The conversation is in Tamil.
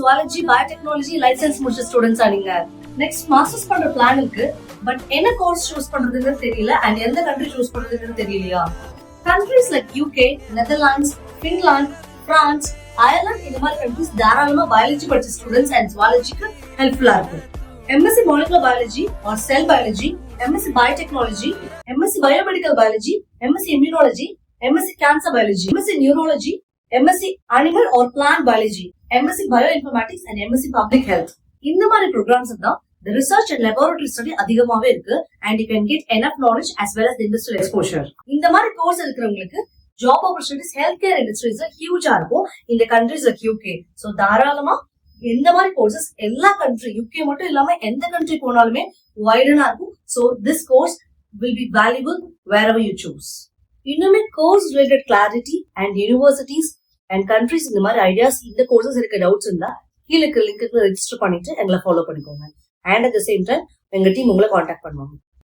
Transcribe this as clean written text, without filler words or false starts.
ஜுவாலஜி பயோடெக்னாலஜி லைசன்ஸ் முடிச்ச ஸ்டூடெண்ட்ஸா நீங்க நெக்ஸ்ட் மாஸ்டர்ஸ் பண்ற பிளான் இருக்கு. பட் என்ன கோர்ஸ் சூஸ் பண்றதுன்னு தெரியல அண்ட் எந்த கண்ட்ரி சூஸ் பண்றதுன்னு தெரியலையா? Countries like UK, Netherlands, Finland, France, Ireland இந்த மாதிரி கண்ட்ரிஸ் தாராளமா பயாலஜி படிச்ச ஸ்டூடெண்ட்ஸ் அண்ட் ஜுவாலஜிக்கு ஹெல்ப்ஃபுல்லா இருக்கு. MSc molecular biology or cell biology, MSc biotechnology, MSc biomedical biology, MSc immunology, MSc cancer biology, MSc neurology, MSc animal or plant biology, MSc bioinformatics and MSc public health. இந்த மாதிரி ப்ரோக்ராம்ஸ் தான் the research and laboratory study அதிகமாவே இருக்கு and you can get enough knowledge as well as the industrial exposure. இந்த மாதிரி கோர்ஸ் இருக்கிறவங்களுக்கு ஜாப் ஆப்பர்ச்சுனிட்டிஸ் ஹெல்த் கேர் இண்டஸ்ட்ரீஸ்ல ஹியூஜா இருக்கும் இந்த கண்ட்ரிஸ் லைக் யூகே. சோ தாராளமா எந்த மாதிரி கோர்சஸ் எல்லா கண்ட்ரி யூகே மட்டும் இல்லாம எந்த கண்ட்ரி போனாலுமே வைடனா இருக்கும். So this course will be valuable wherever you choose. இன்னுமே course related clarity and universities and countries இந்த மாதிரி ஐடியாஸ் இந்த கோர்சஸ் இருக்க டவுட்ஸ் இருந்தா கீழே லிங்க்கு ரெஜிஸ்டர் பண்ணிட்டு எங்களை ஃபாலோ பண்ணிக்கோங்க. And at the same time எங்க டீம் உங்களை கான்டாக்ட் பண்ணுவாங்க.